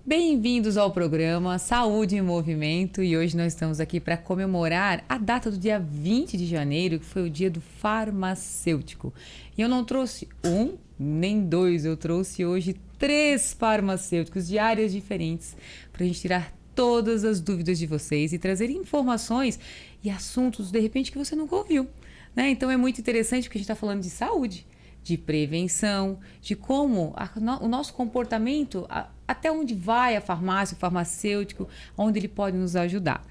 Bem-vindos ao programa Saúde em Movimento e hoje nós estamos aqui para comemorar a data do dia 20 de janeiro, que foi o dia do farmacêutico. E eu não trouxe um, nem dois, eu trouxe hoje 3 farmacêuticos de áreas diferentes para a gente tirar todas as dúvidas de vocês e trazer informações e assuntos, de repente, que você nunca ouviu, né? Então é muito interessante porque a gente está falando de saúde, de prevenção, de como o nosso comportamento, até onde vai a farmácia, o farmacêutico, onde ele pode nos ajudar.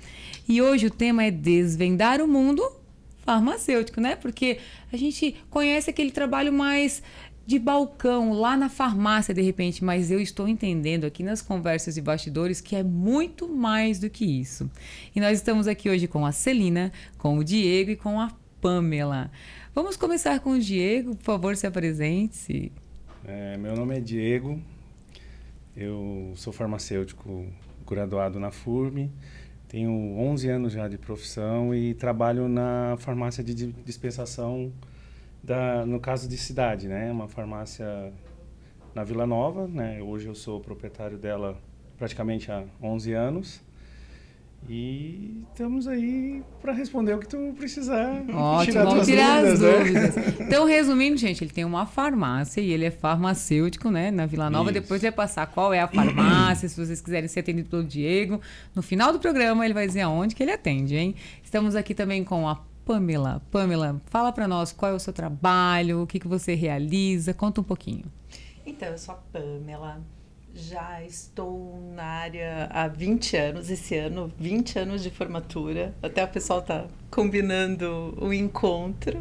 E hoje o tema é desvendar o mundo farmacêutico, né? Porque a gente conhece aquele trabalho mais de balcão, lá na farmácia, de repente, mas eu estou entendendo aqui nas conversas de bastidores que é muito mais do que isso. E nós estamos aqui hoje com a Celina, com o Diego e com a Pamela. Vamos começar com o Diego, por favor, se apresente-se. Meu nome é Diego, eu sou farmacêutico graduado na FURB, tenho 11 anos já de profissão e trabalho na farmácia de dispensação, no caso de cidade, né? Uma farmácia na Vila Nova, né? Hoje eu sou proprietário dela praticamente há 11 anos. E estamos aí para responder o que tu precisar. Ótimo, vamos tirar as dúvidas. Então, resumindo, gente, ele tem uma farmácia e ele é farmacêutico, né, na Vila Nova. Isso. Depois vai passar qual é a farmácia, se vocês quiserem ser atendidos pelo Diego. No final do programa, ele vai dizer aonde que ele atende, hein? Estamos aqui também com a Pamela. Pamela, fala para nós qual é o seu trabalho, o que você realiza, conta um pouquinho. Então, eu sou a Pamela. Já estou na área há 20 anos, esse ano, 20 anos de formatura. Até o pessoal está combinando o encontro.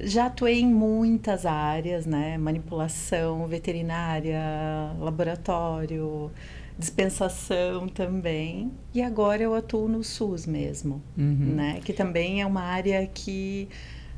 Já atuei em muitas áreas, né? Manipulação, veterinária, laboratório, dispensação também. E agora eu atuo no SUS mesmo, né? Que também é uma área que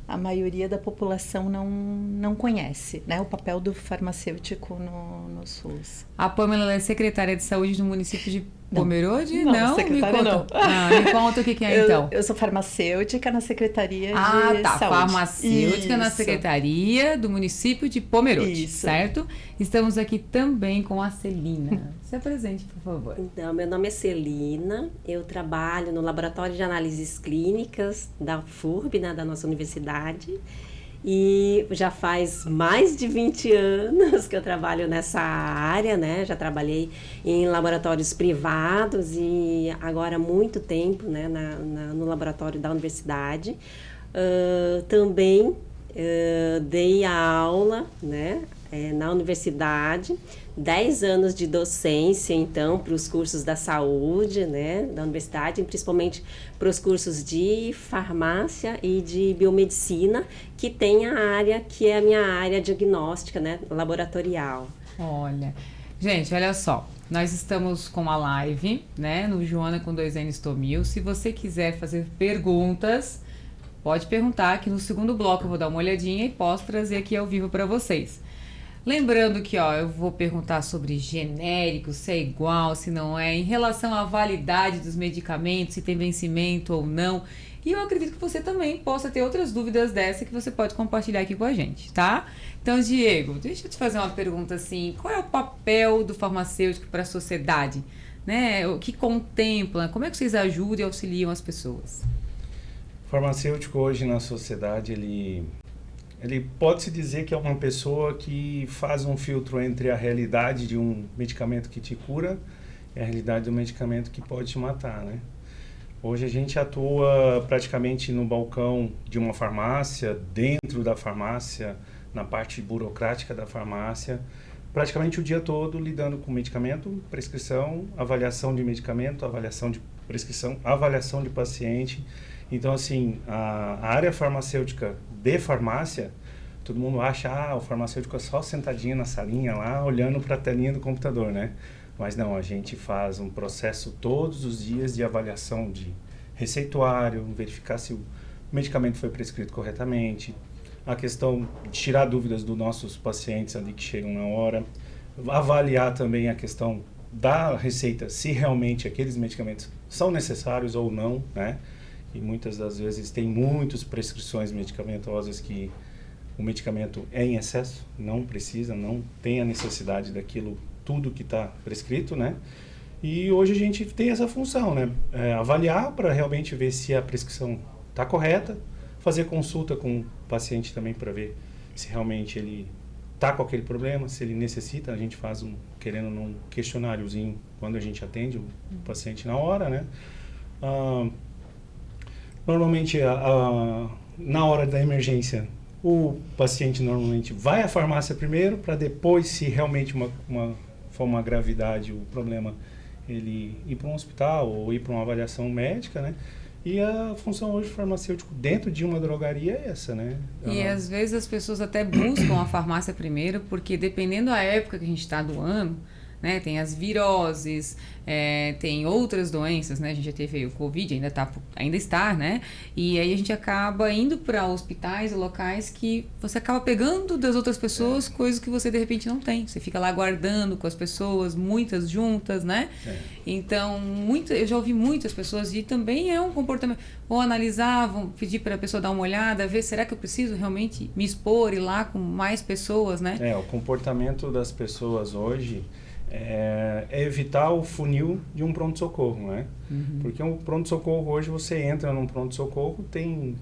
a maioria da população não conhece, né? O papel do farmacêutico no SUS. A Pamela é secretária de saúde do município de Pomerode? Não, secretária me conta. não. Me conta o que é então. Eu sou farmacêutica na Secretaria de Saúde. Farmacêutica Isso. na Secretaria do município de Pomerode, Isso. Certo? Estamos aqui também com a Celina. Se apresente, por favor. Então, meu nome é Celina, eu trabalho no Laboratório de Análises Clínicas da FURB, né, da nossa universidade. E já faz mais de 20 anos que eu trabalho nessa área, né? Já trabalhei em laboratórios privados e agora há muito tempo, né, no laboratório da universidade. Também dei a aula, né, na universidade, 10 anos de docência, então, para os cursos da saúde, né, da universidade, principalmente para os cursos de farmácia e de biomedicina, que tem a área que é a minha área diagnóstica, né, laboratorial. Olha, gente, olha só, nós estamos com a live, né, no Joana com 2Ns Tomil. Se você quiser fazer perguntas, pode perguntar, que no segundo bloco eu vou dar uma olhadinha e posso trazer aqui ao vivo para vocês. Lembrando que, eu vou perguntar sobre genéricos, se é igual, se não é, em relação à validade dos medicamentos, se tem vencimento ou não. E eu acredito que você também possa ter outras dúvidas dessa que você pode compartilhar aqui com a gente, tá? Então, Diego, deixa eu te fazer uma pergunta assim, qual é o papel do farmacêutico para a sociedade? Né? O que contempla? Como é que vocês ajudam e auxiliam as pessoas? O farmacêutico hoje na sociedade, ele pode-se dizer que é uma pessoa que faz um filtro entre a realidade de um medicamento que te cura e a realidade do medicamento que pode te matar, né? Hoje a gente atua praticamente no balcão de uma farmácia, dentro da farmácia, na parte burocrática da farmácia, praticamente o dia todo lidando com medicamento, prescrição, avaliação de medicamento, avaliação de prescrição, avaliação de paciente. Então, assim, a área farmacêutica de farmácia, todo mundo acha, o farmacêutico é só sentadinho na salinha lá, olhando para a telinha do computador, né? Mas não, a gente faz um processo todos os dias de avaliação de receituário, verificar se o medicamento foi prescrito corretamente, a questão de tirar dúvidas dos nossos pacientes ali que chegam na hora, avaliar também a questão da receita, se realmente aqueles medicamentos são necessários ou não, né? E muitas das vezes tem muitas prescrições medicamentosas que o medicamento é em excesso, não precisa, não tem a necessidade daquilo tudo que está prescrito, né? E hoje a gente tem essa função, né? Avaliar para realmente ver se a prescrição está correta, fazer consulta com o paciente também para ver se realmente ele está com aquele problema, se ele necessita. A gente faz um questionáriozinho quando a gente atende o paciente na hora, né? Normalmente, na hora da emergência, o paciente normalmente vai à farmácia primeiro, para depois, se realmente for uma gravidade, o problema, ele ir para um hospital ou ir para uma avaliação médica, né? E a função hoje do farmacêutico dentro de uma drogaria é essa, né? E às vezes as pessoas até buscam a farmácia primeiro, porque dependendo da época que a gente está do ano, né, tem as viroses, tem outras doenças, né? A gente já teve o Covid, ainda está, né? E aí a gente acaba indo para hospitais e locais que você acaba pegando das outras pessoas coisas que você de repente não tem. Você fica lá aguardando com as pessoas, muitas juntas, né? Então, eu já ouvi muitas pessoas, e também é um comportamento. Vão analisar, vão pedir para a pessoa dar uma olhada, ver, será que eu preciso realmente me expor, ir lá com mais pessoas, né? O comportamento das pessoas hoje é evitar o funil de um pronto-socorro, né? Porque um pronto-socorro hoje, você entra num pronto-socorro, tem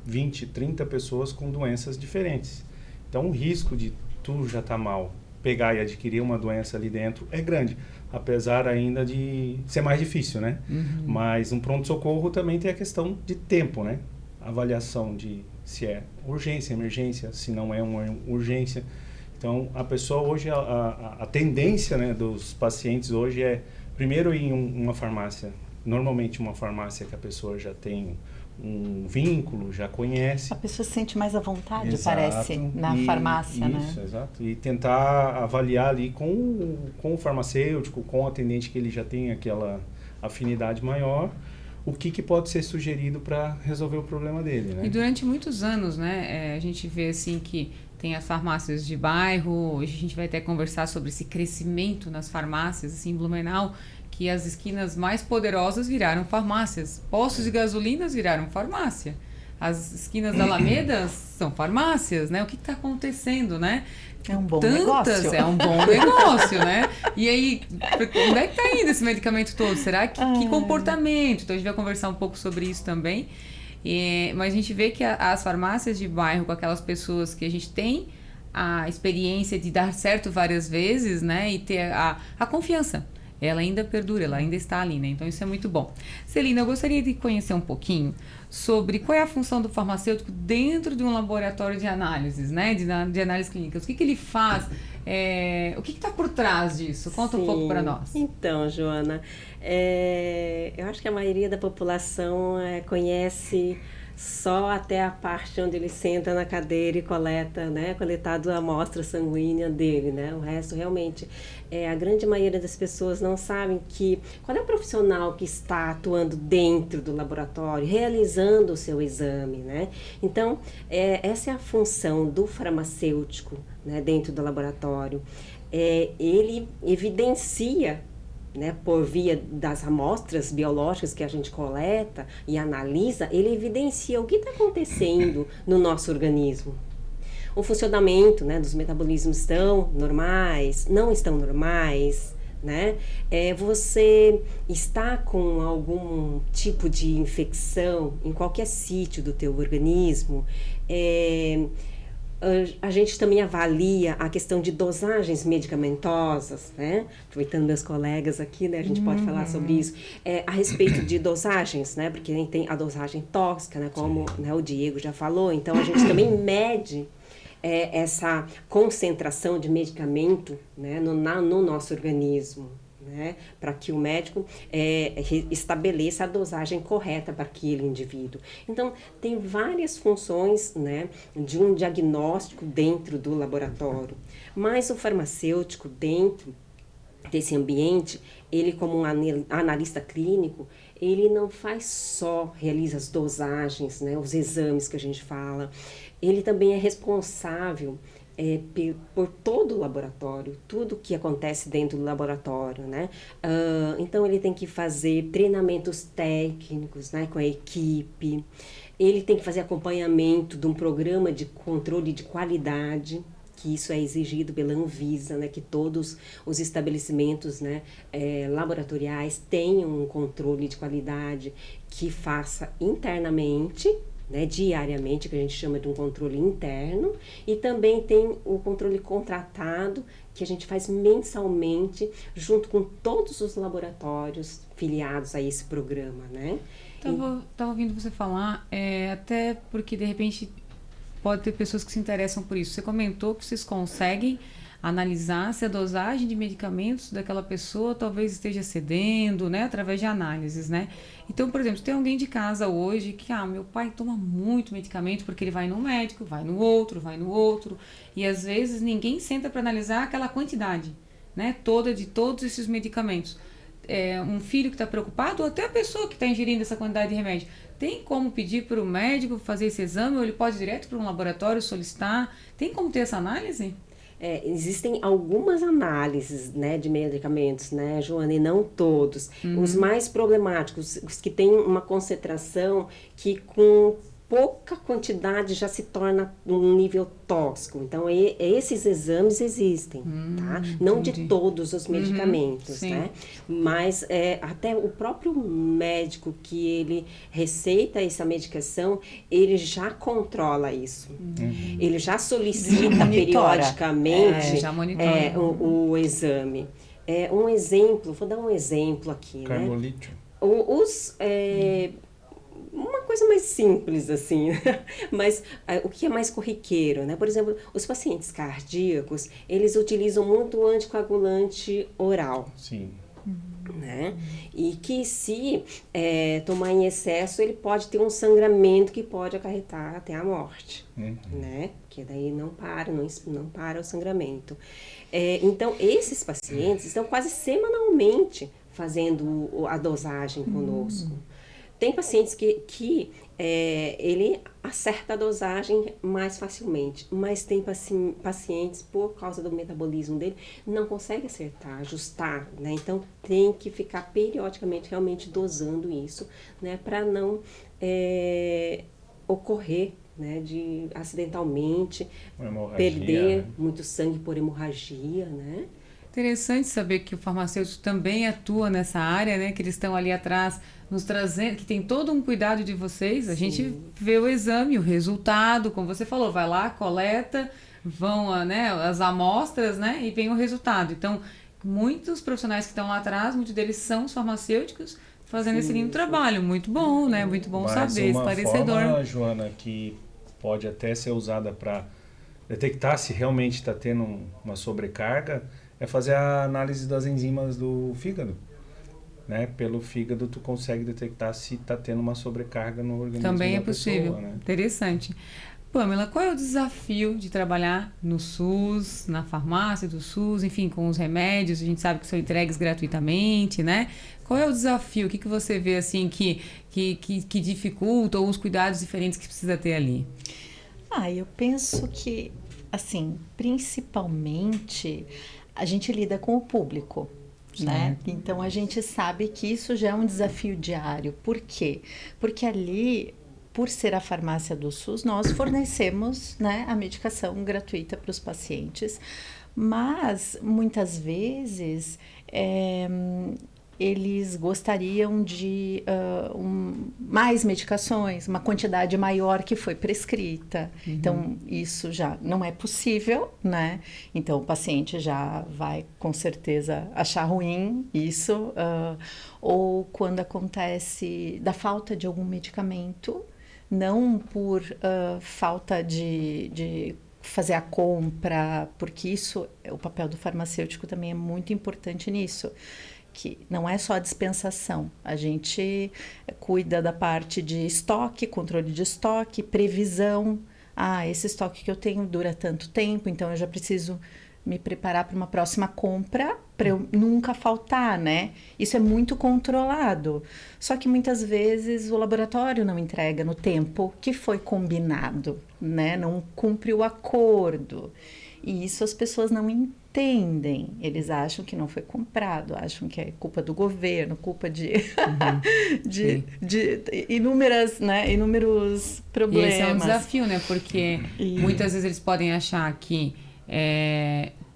20, 30 pessoas com doenças diferentes. Então o risco de tu já tá mal, pegar e adquirir uma doença ali dentro é grande, apesar ainda de ser mais difícil, né? Mas um pronto-socorro também tem a questão de tempo, né? Avaliação de se é urgência, emergência, se não é uma urgência. Então, a pessoa hoje, a tendência, né, dos pacientes hoje é, primeiro, ir em uma farmácia, normalmente uma farmácia que a pessoa já tem um vínculo, já conhece. A pessoa se sente mais à vontade, Exato. parece, na farmácia, né? Isso, exato. E tentar avaliar ali com o farmacêutico, com o atendente que ele já tem aquela afinidade maior, o que pode ser sugerido para resolver o problema dele, né? E durante muitos anos, né, a gente vê assim que tem as farmácias de bairro. Hoje a gente vai até conversar sobre esse crescimento nas farmácias, assim, em Blumenau, que as esquinas mais poderosas viraram farmácias. Postos de gasolinas viraram farmácia. As esquinas da Alameda são farmácias, né? O que está acontecendo, né? É um bom negócio. É um bom negócio, né? E aí, onde é que está indo esse medicamento todo? Será que comportamento? Então a gente vai conversar um pouco sobre isso também. Mas a gente vê que as farmácias de bairro, com aquelas pessoas que a gente tem a experiência de dar certo várias vezes, né? E ter a confiança. Ela ainda perdura, ela ainda está ali, né? Então isso é muito bom. Celina, eu gostaria de conhecer um pouquinho sobre qual é a função do farmacêutico dentro de um laboratório de análises, né? De análises clínicas. O que ele faz? O que está por trás disso? Conta um pouco para nós. Então, Joana, eu acho que a maioria da população conhece só até a parte onde ele senta na cadeira e coleta, né, coletado a amostra sanguínea dele, né? O resto realmente, a grande maioria das pessoas não sabem qual é o profissional que está atuando dentro do laboratório, realizando o seu exame, né? Então, essa é a função do farmacêutico, né, dentro do laboratório. Ele evidencia, né, por via das amostras biológicas que a gente coleta e analisa, ele evidencia o que está acontecendo no nosso organismo. O funcionamento, né, dos metabolismos estão normais, não estão normais, né? Você está com algum tipo de infecção em qualquer sítio do teu organismo. A gente também avalia a questão de dosagens medicamentosas, né? Aproveitando meus colegas aqui, né? A gente pode falar sobre isso. A respeito de dosagens, né? Porque tem a dosagem tóxica, né? Como, né, o Diego já falou. Então, a gente também mede essa concentração de medicamento, né, no nosso organismo, né, para que o médico estabeleça a dosagem correta para aquele indivíduo. Então, tem várias funções, né, de um diagnóstico dentro do laboratório, mas o farmacêutico dentro desse ambiente, ele como um analista clínico, ele não realiza as dosagens, né, os exames que a gente fala, ele também é responsável por todo o laboratório, tudo que acontece dentro do laboratório, né? Então, ele tem que fazer treinamentos técnicos, né, com a equipe, ele tem que fazer acompanhamento de um programa de controle de qualidade, que isso é exigido pela Anvisa, né, que todos os estabelecimentos, né, laboratoriais tenham um controle de qualidade que faça internamente, né, diariamente, que a gente chama de um controle interno, e também tem o controle contratado, que a gente faz mensalmente, junto com todos os laboratórios filiados a esse programa, né? Tava ouvindo você falar, até porque de repente pode ter pessoas que se interessam por isso. Você comentou que vocês conseguem analisar se a dosagem de medicamentos daquela pessoa talvez esteja cedendo, né, através de análises, né? Então, por exemplo, se tem alguém de casa hoje que, meu pai toma muito medicamento porque ele vai no médico, vai no outro, e às vezes ninguém senta para analisar aquela quantidade, né, toda de todos esses medicamentos. Um filho que está preocupado, ou até a pessoa que está ingerindo essa quantidade de remédio, tem como pedir para o médico fazer esse exame, ou ele pode ir direto para um laboratório solicitar? Tem como ter essa análise? Existem algumas análises, né, de medicamentos, né, Joana, e não todos. Os mais problemáticos, os que têm uma concentração que com pouca quantidade já se torna um nível tóxico. Então, esses exames existem, tá? Não entendi. de todos os medicamentos, né? Mas até o próprio médico que ele receita essa medicação, ele já controla isso. Ele já solicita periodicamente já monitora. o exame. Um exemplo, vou dar um exemplo aqui, Carbolítio. né? Uma coisa mais simples, assim, mas o que é mais corriqueiro, né? Por exemplo, os pacientes cardíacos, eles utilizam muito anticoagulante oral. Sim. Né? E que se tomar em excesso, ele pode ter um sangramento que pode acarretar até a morte, né? Que daí não para o sangramento. Então, esses pacientes estão quase semanalmente fazendo a dosagem conosco. Tem pacientes que ele acerta a dosagem mais facilmente, mas tem pacientes, por causa do metabolismo dele, não consegue acertar, ajustar, né? Então, tem que ficar periodicamente realmente dosando isso, né? Para não ocorrer, né? De acidentalmente perder muito sangue por hemorragia, né? Interessante saber que o farmacêutico também atua nessa área, né? Que eles estão ali atrás nos trazendo, que tem todo um cuidado de vocês. A gente vê o exame, o resultado, como você falou, vai lá, coleta, vão as amostras, né? E vem o resultado. Então, muitos profissionais que estão lá atrás, muitos deles são os farmacêuticos fazendo esse lindo trabalho. Muito bom, né? Muito bom saber, esclarecedor. Uma forma, Joana, que pode até ser usada para detectar se realmente está tendo uma sobrecarga, é fazer a análise das enzimas do fígado, né? Pelo fígado tu consegue detectar se está tendo uma sobrecarga no organismo Também da é possível, pessoa, né? Interessante. Pamela, qual é o desafio de trabalhar no SUS, na farmácia do SUS, enfim, com os remédios? A gente sabe que são entregues gratuitamente, né? Qual é o desafio? O que você vê assim que dificulta, ou os cuidados diferentes que precisa ter ali? Eu penso que, assim, principalmente a gente lida com o público, né? Então a gente sabe que isso já é um desafio diário. Por quê? Porque ali, por ser a farmácia do SUS, nós fornecemos, né, a medicação gratuita para os pacientes, mas muitas vezes eles gostariam de mais medicações, uma quantidade maior que foi prescrita. Então, isso já não é possível, né? Então, o paciente já vai, com certeza, achar ruim isso. Ou quando acontece da falta de algum medicamento, não por falta de fazer a compra, porque isso, o papel do farmacêutico também é muito importante nisso. Que não é só a dispensação, a gente cuida da parte de estoque, controle de estoque, previsão. Esse estoque que eu tenho dura tanto tempo, então eu já preciso me preparar para uma próxima compra para eu nunca faltar, né? Isso é muito controlado. Só que muitas vezes o laboratório não entrega no tempo que foi combinado, né? Não cumpre o acordo. E isso as pessoas não entendem. Eles acham que não foi comprado, acham que é culpa do governo, culpa de inúmeros problemas. E esse é um desafio, né? Porque muitas vezes eles podem achar que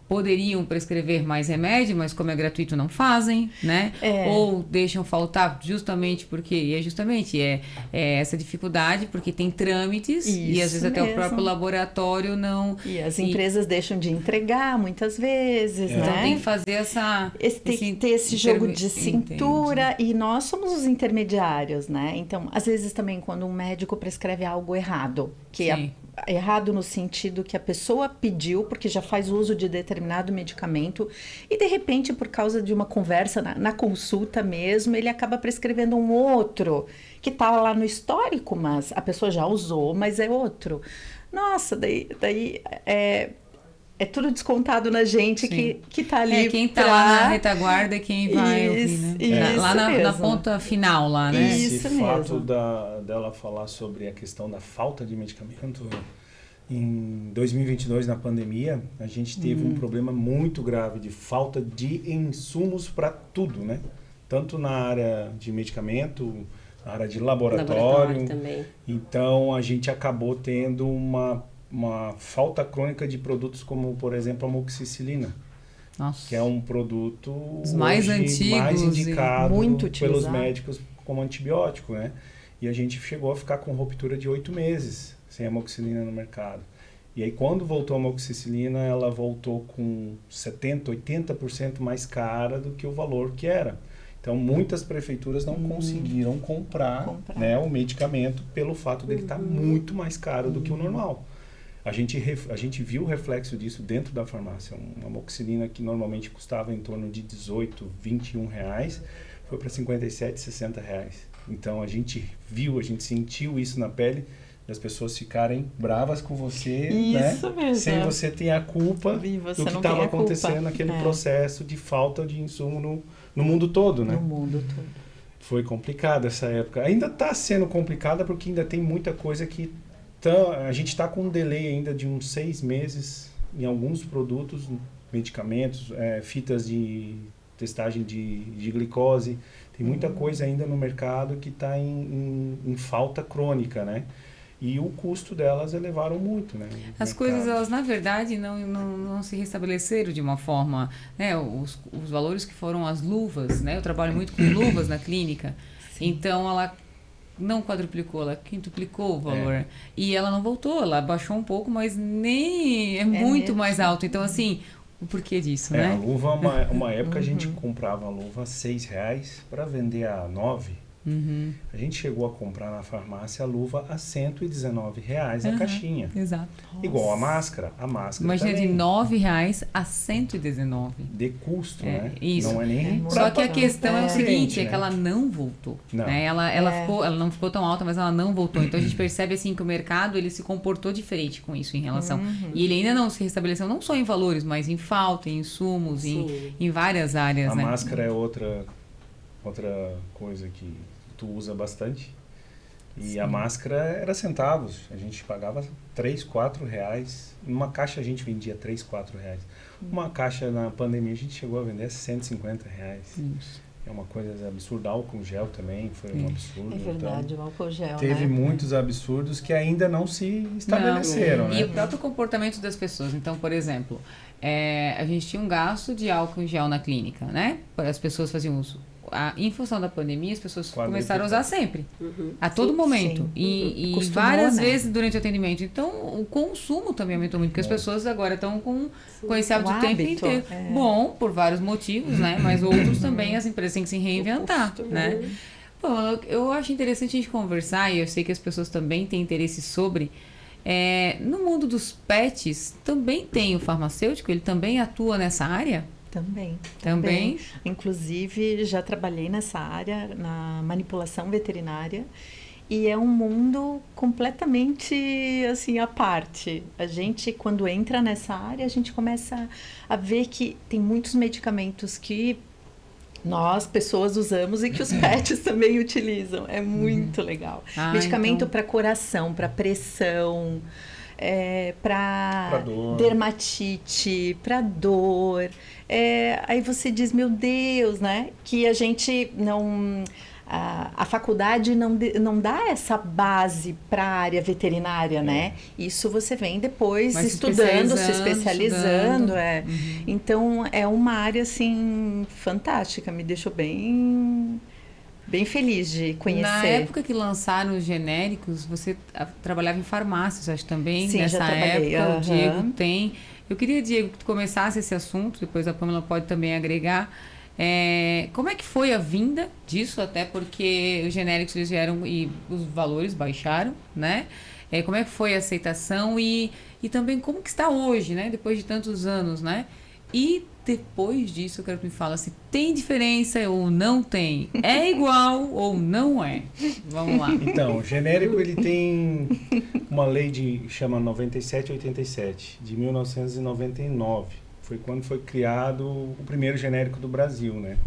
poderiam prescrever mais remédio, mas como é gratuito não fazem, né? Ou deixam faltar justamente porque é essa dificuldade, porque tem trâmites e às vezes até o próprio laboratório não... E as empresas deixam de entregar muitas vezes, né? Então tem que fazer tem que ter esse jogo de cintura e nós somos os intermediários, né? Então, às vezes também quando um médico prescreve algo errado, que errado no sentido que a pessoa pediu, porque já faz uso de determinado medicamento, e de repente, por causa de uma conversa na consulta mesmo, ele acaba prescrevendo um outro, que está lá no histórico, mas a pessoa já usou, mas é outro. Nossa, daí é tudo descontado na gente que tá ali. Quem tá lá na retaguarda é quem vai ouvir, né? Lá na ponta final, lá, né? Esse fato dela falar sobre a questão da falta de medicamento, em 2022, na pandemia, a gente teve um problema muito grave de falta de insumos para tudo, né? Tanto na área de medicamento, na área de laboratório também. Então, a gente acabou tendo uma falta crônica de produtos como, por exemplo, a amoxicilina. Nossa. Que é um produto mais antigos, mais indicado muito pelos médicos como antibiótico, né? E a gente chegou a ficar com ruptura de 8 meses sem amoxicilina no mercado. E aí, quando voltou a amoxicilina, ela voltou com 70%, 80% mais cara do que o valor que era. Então, muitas prefeituras não conseguiram comprar. Né, o medicamento pelo fato dele estar muito mais caro do que o normal. A gente viu o reflexo disso dentro da farmácia. Uma amoxicilina que normalmente custava em torno de 18, 21 reais, foi para 57, 60 reais. Então, a gente sentiu isso na pele, das pessoas ficarem bravas com você, isso né? Mesmo. Sem você ter a culpa do que estava acontecendo naquele processo de falta de insumo no mundo todo, né? No mundo todo. Foi complicado essa época. Ainda está sendo complicada porque ainda tem muita coisa que... a gente está com um delay ainda de uns 6 meses em alguns produtos, medicamentos, fitas de testagem de glicose. Tem muita coisa ainda no mercado que está em falta crônica, né? E o custo delas elevaram muito, né? As coisas, elas na verdade não se restabeleceram de uma forma, né? Os valores que foram as luvas, né? Eu trabalho muito com luvas na clínica. Sim. Então ela não quadruplicou, ela quintuplicou o valor. E ela não voltou, ela baixou um pouco, mas nem é muito mesmo. Mais alto. Então, assim, o porquê disso, né? A luva, uma época a gente comprava a luva a R$6 para vender a 9. A gente chegou a comprar na farmácia a luva a R$119 a caixinha. Exato. Igual a máscara. A máscara imagina, também. de R$9 a R$119. De custo, né? Isso. Não é nem só que a questão é o seguinte, é que ela não voltou. Não. Né? Ela não ficou tão alta, mas ela não voltou. Então a gente percebe assim que o mercado ele se comportou diferente com isso em relação. E ele ainda não se restabeleceu, não só em valores, mas em falta, em insumos, em várias áreas. A né? máscara é outra coisa que tu usa bastante. E a máscara era centavos. A gente pagava R$3, R$4. Numa caixa a gente vendia R$3, R$4. Uma caixa na pandemia a gente chegou a vender R$150. Isso. É uma coisa absurda. Álcool gel também foi um absurdo. É verdade, então, o álcool gel, teve muitos absurdos que ainda não se estabeleceram. Né? E o próprio comportamento das pessoas. Então, por exemplo, a gente tinha um gasto de álcool gel na clínica, né? As pessoas faziam uso. Em função da pandemia, as pessoas começaram a usar sempre. A todo momento. E várias vezes durante o atendimento. Então, o consumo também aumentou muito, porque as pessoas agora estão com esse hábito o tempo inteiro. Bom, por vários motivos, né? Mas outros também as empresas têm que se reinventar, né? Bom, eu acho interessante a gente conversar, e eu sei que as pessoas também têm interesse sobre... no mundo dos pets, também tem o farmacêutico? Ele também atua nessa área? Também. Inclusive, já trabalhei nessa área, na manipulação veterinária, e é um mundo completamente, assim, à parte. A gente, quando entra nessa área, a gente começa a ver que tem muitos medicamentos que nós, pessoas, usamos e que os pets também utilizam. É muito legal. Medicamento para coração, para pressão... para dermatite, para dor. Aí você diz, meu Deus, né? Que a gente não... a faculdade não dá essa base para a área veterinária, né? Isso você vem depois Vai estudando, se especializando. Uhum. Então, é uma área, assim, fantástica. Me deixou bem feliz de conhecer. Na época que lançaram os genéricos, você trabalhava em farmácias, acho também. Sim, nessa já trabalhei. época, o Diego tem. Eu queria, Diego, que tu começasse esse assunto, depois a Pamela pode também agregar. Como é que foi a vinda disso? Até porque os genéricos eles vieram e os valores baixaram, né? Como é que foi a aceitação e também como que está hoje, né? Depois de tantos anos, né? E depois disso, eu quero que me fale se tem diferença ou não tem. É igual ou não é? Vamos lá. Então, o genérico ele tem uma lei chama 9787, de 1999. Foi quando foi criado o primeiro genérico do Brasil, né?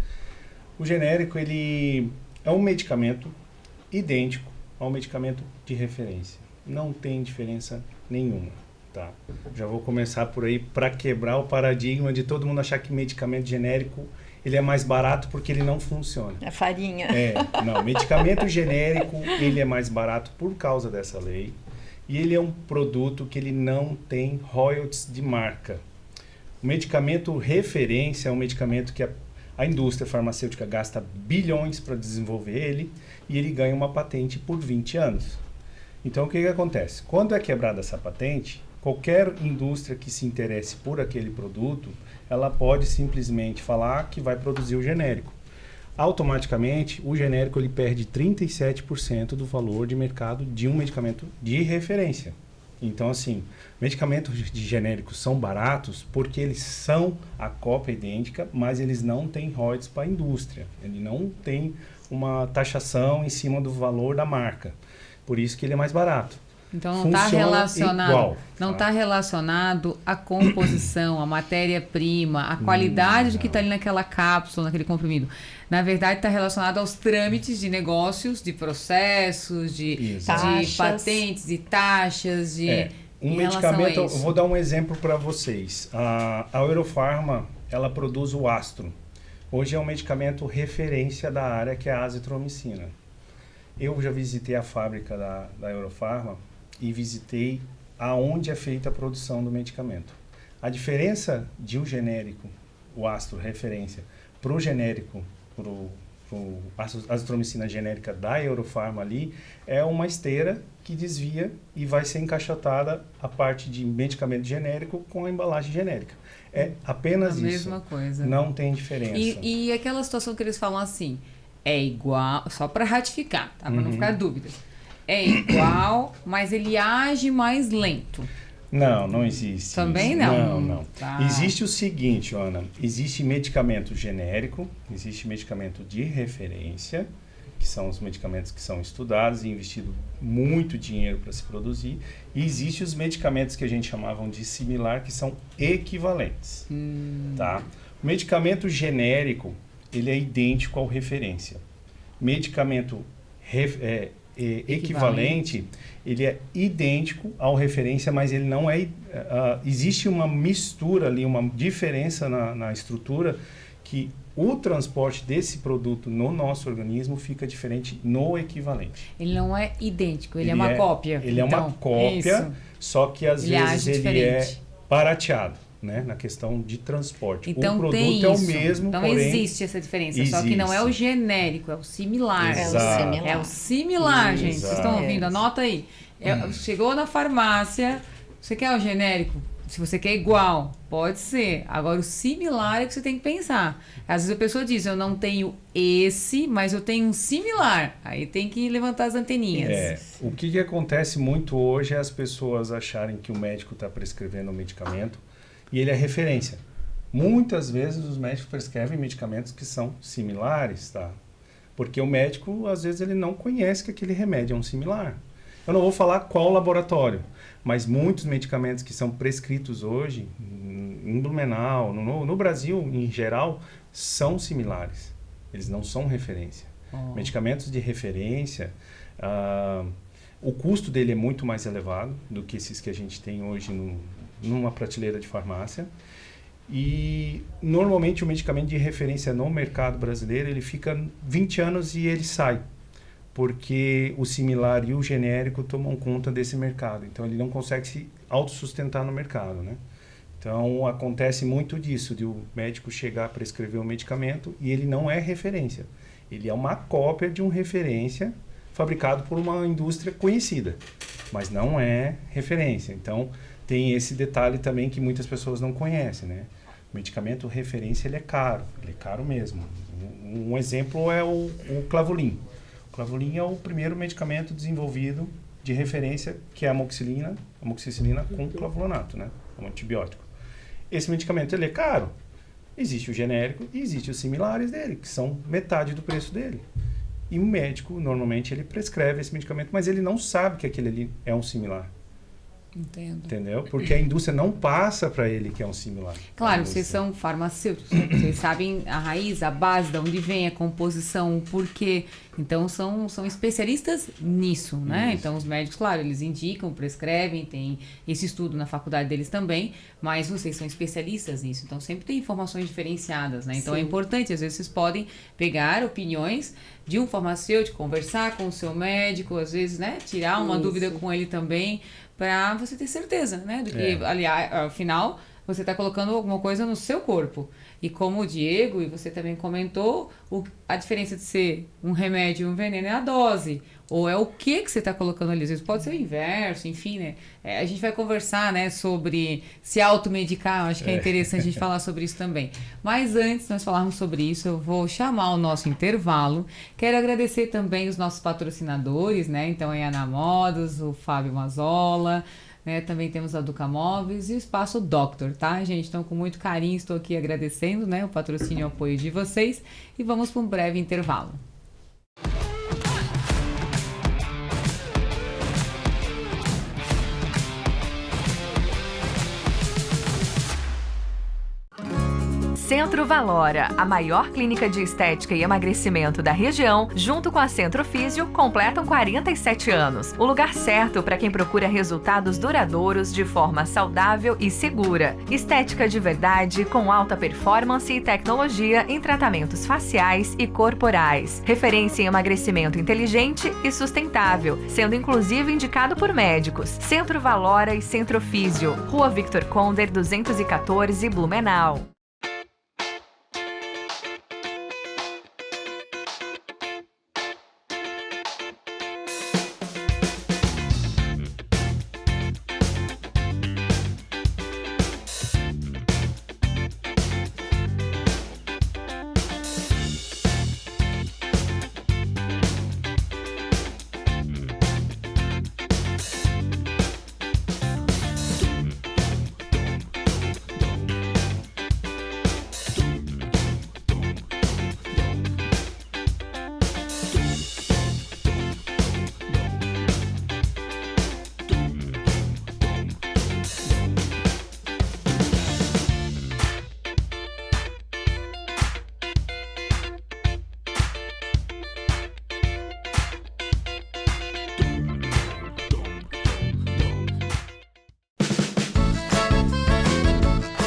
O genérico ele é um medicamento idêntico ao medicamento de referência. Não tem diferença nenhuma. Tá. Já vou começar por aí para quebrar o paradigma de todo mundo achar que medicamento genérico ele é mais barato porque ele não funciona. A farinha. Não, medicamento genérico ele é mais barato por causa dessa lei e ele é um produto que ele não tem royalties de marca. O medicamento referência é um medicamento que a indústria farmacêutica gasta bilhões para desenvolver ele e ele ganha uma patente por 20 anos. Então o que acontece? Quando é quebrada essa patente, qualquer indústria que se interesse por aquele produto, ela pode simplesmente falar que vai produzir o genérico. Automaticamente, o genérico ele perde 37% do valor de mercado de um medicamento de referência. Então, assim, medicamentos de genéricos são baratos porque eles são a cópia idêntica, mas eles não têm royalties para a indústria. Ele não tem uma taxação em cima do valor da marca. Por isso que ele é mais barato. Então não está relacionado, igual, não está relacionado à composição, à matéria-prima, à qualidade do que está ali naquela cápsula, naquele comprimido. Na verdade, está relacionado aos trâmites de negócios, de processos, de patentes, de taxas, um medicamento. Eu vou dar um exemplo para vocês. A Eurofarma, ela produz o Astro. Hoje é um medicamento referência da área, que é a azitromicina. Eu já visitei a fábrica da Eurofarma e visitei aonde é feita a produção do medicamento. A diferença de um genérico, o Astro referência, para o genérico, a azitromicina genérica da Eurofarma ali, é uma esteira que desvia e vai ser encaixotada a parte de medicamento genérico com a embalagem genérica. É apenas isso. A mesma coisa. Não tem diferença. E aquela situação que eles falam assim, é igual, só para ratificar, tá? Para não ficar dúvidas. É igual, mas ele age mais lento. Não existe. Também isso. não? Não. Tá. Existe o seguinte, Ana, existe medicamento genérico, existe medicamento de referência, que são os medicamentos que são estudados e investido muito dinheiro para se produzir, e existe os medicamentos que a gente chamavam de similar, que são equivalentes. Tá? O medicamento genérico, ele é idêntico ao referência. Medicamento equivalente, ele é idêntico ao referência, mas ele não é... existe uma mistura ali, uma diferença na estrutura, que o transporte desse produto no nosso organismo fica diferente no equivalente. Ele não é idêntico, ele é uma cópia. Ele é uma cópia, só que às vezes ele é barateado. Né, na questão de transporte. Então, o produto tem isso. É o mesmo, então porém, existe essa diferença, existe. Só que não é o genérico, é o similar. Exato. É o similar, gente. Exato. Vocês estão ouvindo? Anota aí. Chegou na farmácia, você quer o genérico? Se você quer igual, pode ser. Agora, o similar é que você tem que pensar. Às vezes a pessoa diz, eu não tenho esse, mas eu tenho um similar. Aí tem que levantar as anteninhas. O que acontece muito hoje é as pessoas acharem que o médico está prescrevendo um medicamento e ele é referência. Muitas vezes os médicos prescrevem medicamentos que são similares, tá? Porque o médico, às vezes, ele não conhece que aquele remédio é um similar. Eu não vou falar qual laboratório, mas muitos medicamentos que são prescritos hoje, em Blumenau, no Brasil em geral, são similares. Eles não são referência. Medicamentos de referência, o custo dele é muito mais elevado do que esses que a gente tem hoje numa prateleira de farmácia. E normalmente o medicamento de referência no mercado brasileiro, ele fica 20 anos e ele sai, porque o similar e o genérico tomam conta desse mercado. Então ele não consegue se autossustentar no mercado, né? Então acontece muito disso, de o médico chegar a prescrever um medicamento e ele não é referência. Ele é uma cópia de um referência fabricado por uma indústria conhecida, mas não é referência. Então tem esse detalhe também que muitas pessoas não conhecem, né? O medicamento referência, ele é caro mesmo. Um exemplo é o Clavulin. O Clavulin é o primeiro medicamento desenvolvido de referência, que é a amoxicilina com clavulonato, né? Um antibiótico. Esse medicamento, ele é caro. Existe o genérico e existe os similares dele, que são metade do preço dele. E o médico, normalmente, ele prescreve esse medicamento, mas ele não sabe que aquele ali é um similar. Entendo. Entendeu? Porque a indústria não passa para ele que é um similar. Claro, vocês são farmacêuticos, né? Vocês sabem a raiz, a base, de onde vem a composição, o porquê. Então, são especialistas nisso, né? Isso. Então, os médicos, claro, eles indicam, prescrevem, tem esse estudo na faculdade deles também, mas vocês são especialistas nisso. Então, sempre tem informações diferenciadas, né? Então, Sim. é importante, às vezes, vocês podem pegar opiniões de um farmacêutico, conversar com o seu médico, às vezes, né? Tirar uma Isso. dúvida com ele também, para você ter certeza, né? Do que, É. aliás, afinal, você está colocando alguma coisa no seu corpo. E como o Diego, e você também comentou, a diferença de ser um remédio e um veneno é a dose. Ou é o que você está colocando ali. Às vezes pode ser o inverso, enfim, né? A gente vai conversar, né, sobre se automedicar. Acho que é interessante a gente falar sobre isso também. Mas antes de nós falarmos sobre isso, eu vou chamar o nosso intervalo. Quero agradecer também os nossos patrocinadores, né? Então, a Ana Modos, o Fábio Mazola, né? Também temos a Duca Móveis e o Espaço Doctor, tá, gente? Então, com muito carinho, estou aqui agradecendo, né, o patrocínio e o apoio de vocês. E vamos para um breve intervalo. Centro Valora, a maior clínica de estética e emagrecimento da região, junto com a Centro Físio, completam 47 anos. O lugar certo para quem procura resultados duradouros de forma saudável e segura. Estética de verdade, com alta performance e tecnologia em tratamentos faciais e corporais. Referência em emagrecimento inteligente e sustentável, sendo inclusive indicado por médicos. Centro Valora e Centro Físio, Rua Victor Conder, 214, Blumenau.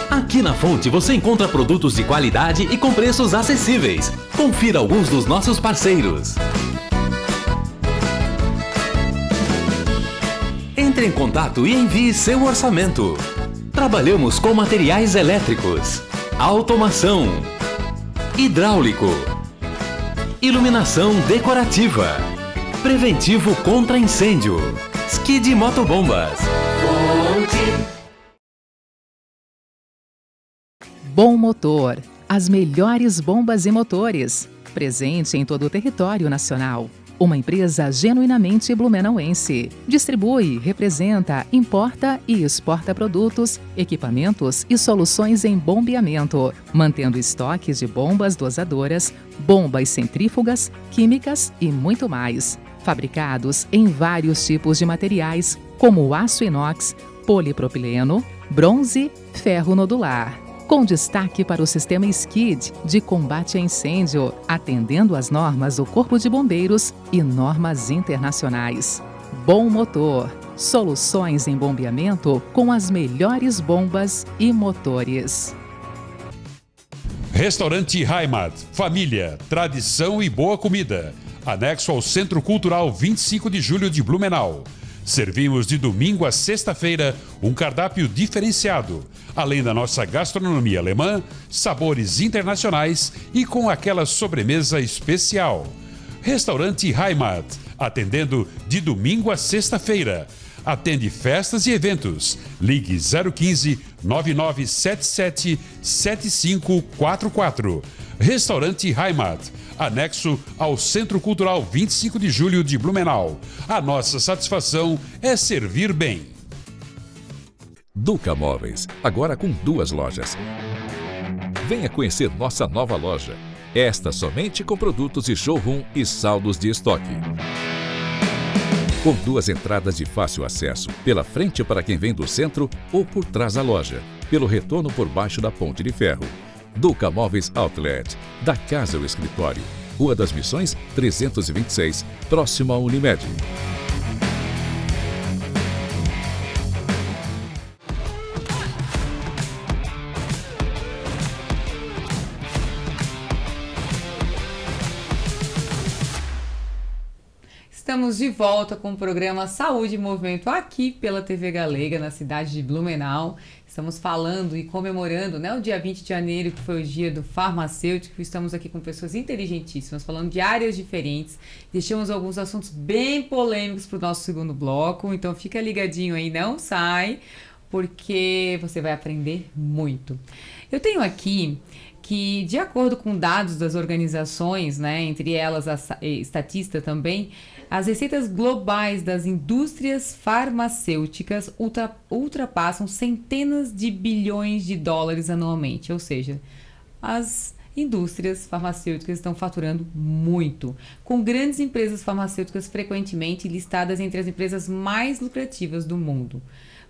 Aqui na Fonte você encontra produtos de qualidade e com preços acessíveis. Confira alguns dos nossos parceiros. Entre em contato e envie seu orçamento. Trabalhamos com materiais elétricos, automação, hidráulico, iluminação decorativa, preventivo contra incêndio, skid motobombas. Fonte. Bom Motor, as melhores bombas e motores, presente em todo o território nacional. Uma empresa genuinamente blumenauense. Distribui, representa, importa e exporta produtos, equipamentos e soluções em bombeamento, mantendo estoques de bombas dosadoras, bombas centrífugas, químicas e muito mais. Fabricados em vários tipos de materiais, como aço inox, polipropileno, bronze, ferro nodular. Com destaque para o sistema SKID de combate a incêndio, atendendo às normas do Corpo de Bombeiros e normas internacionais. Bom Motor, soluções em bombeamento com as melhores bombas e motores. Restaurante Heimat, família, tradição e boa comida. Anexo ao Centro Cultural 25 de Julho de Blumenau. Servimos de domingo a sexta-feira um cardápio diferenciado, além da nossa gastronomia alemã, sabores internacionais e com aquela sobremesa especial. Restaurante Heimat, atendendo de domingo a sexta-feira. Atende festas e eventos. Ligue 015 9977 7544. Restaurante Heimat, anexo ao Centro Cultural 25 de Julho de Blumenau. A nossa satisfação é servir bem. Duca Móveis, agora com 2 lojas. Venha conhecer nossa nova loja. Esta somente com produtos de showroom e saldos de estoque. Com 2 entradas de fácil acesso, pela frente para quem vem do centro ou por trás da loja, pelo retorno por baixo da ponte de ferro. Duca Móveis Outlet, da casa ao escritório. Rua das Missões, 326, próximo à Unimed. Estamos de volta com o programa Saúde em Movimento aqui pela TV Galega, na cidade de Blumenau. Estamos falando e comemorando, né, o dia 20 de janeiro, que foi o dia do farmacêutico. Estamos aqui com pessoas inteligentíssimas, falando de áreas diferentes. Deixamos alguns assuntos bem polêmicos para o nosso segundo bloco, então fica ligadinho aí, não sai, porque você vai aprender muito. Eu tenho aqui que, de acordo com dados das organizações, né, entre elas a Statista também, as receitas globais das indústrias farmacêuticas ultrapassam centenas de bilhões de dólares anualmente. Ou seja, as indústrias farmacêuticas estão faturando muito, com grandes empresas farmacêuticas frequentemente listadas entre as empresas mais lucrativas do mundo.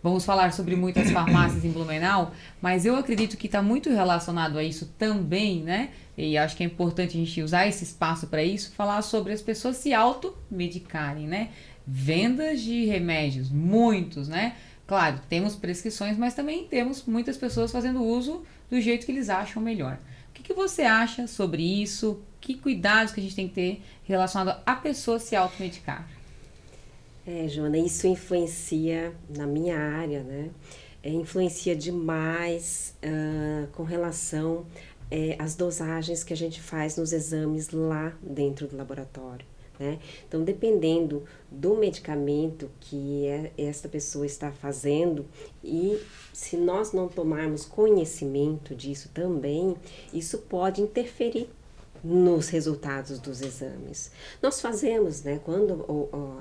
Vamos falar sobre muitas farmácias em Blumenau, mas eu acredito que está muito relacionado a isso também, né? E acho que é importante a gente usar esse espaço para isso, falar sobre as pessoas se automedicarem, né? Vendas de remédios, muitos, né? Claro, temos prescrições, mas também temos muitas pessoas fazendo uso do jeito que eles acham melhor. O que você acha sobre isso? Que cuidados que a gente tem que ter relacionado a pessoa se automedicar? Joana, isso influencia na minha área, né? Influencia demais com relação às dosagens que a gente faz nos exames lá dentro do laboratório, né? Então, dependendo do medicamento que esta pessoa está fazendo, e se nós não tomarmos conhecimento disso também, isso pode interferir nos resultados dos exames. Nós fazemos, né, quando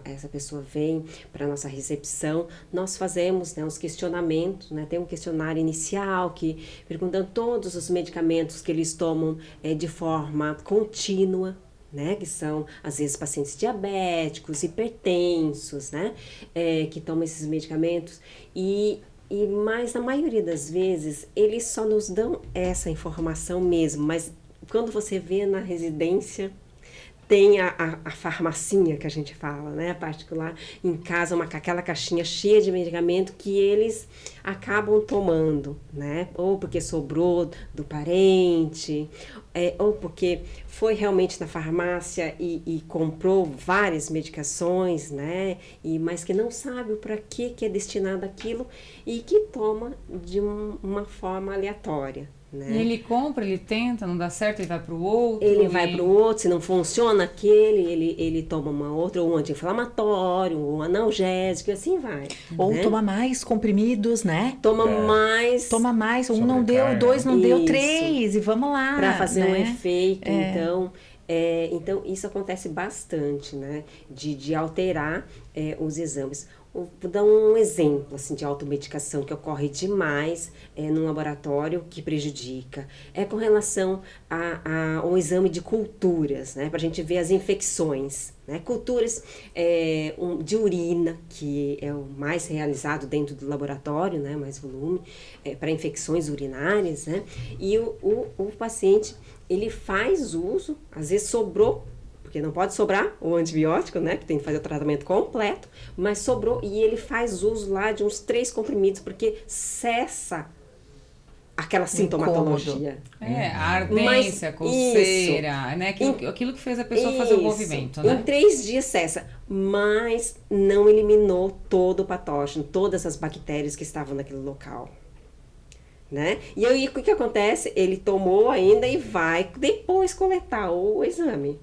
essa pessoa vem para a nossa recepção, nós fazemos, né, os questionamentos, né, tem um questionário inicial que perguntando todos os medicamentos que eles tomam de forma contínua, né, que são às vezes pacientes diabéticos, hipertensos, né, que tomam esses medicamentos mas na maioria das vezes eles só nos dão essa informação mesmo, mas quando você vê na residência, tem a farmacinha que a gente fala, né? Particular, em casa, aquela caixinha cheia de medicamento que eles acabam tomando, né? Ou porque sobrou do parente, ou porque foi realmente na farmácia e comprou várias medicações, né? Mas que não sabe para que é destinado aquilo e que toma de uma forma aleatória. Né? E ele compra, ele tenta, não dá certo, ele vai para o outro. Ele vai para o outro, se não funciona aquele, ele toma uma outra, ou um anti-inflamatório, ou um analgésico, e assim vai. Ou né? toma mais comprimidos, né? Toma mais. Toma mais, um não deu, 2 não deu, 3, e vamos lá. Para fazer né? um efeito, então isso acontece bastante, né? De alterar os exames. Vou dar um exemplo assim, de automedicação que ocorre demais num laboratório que prejudica. Com relação ao exame de culturas, né, para a gente ver as infecções. Né, culturas de urina, que é o mais realizado dentro do laboratório, né, mais volume, para infecções urinárias. Né, e o paciente ele faz uso, às vezes sobrou, porque não pode sobrar o antibiótico, né? Que tem que fazer o tratamento completo, mas sobrou e ele faz uso lá de uns 3 comprimidos, porque cessa aquela sintomatologia. A ardência, coceira, né? Aquilo que fez a pessoa fazer o movimento, né? Em 3 dias cessa, mas não eliminou todo o patógeno, todas as bactérias que estavam naquele local. Né? E aí, o que acontece? Ele tomou ainda e vai depois coletar o exame.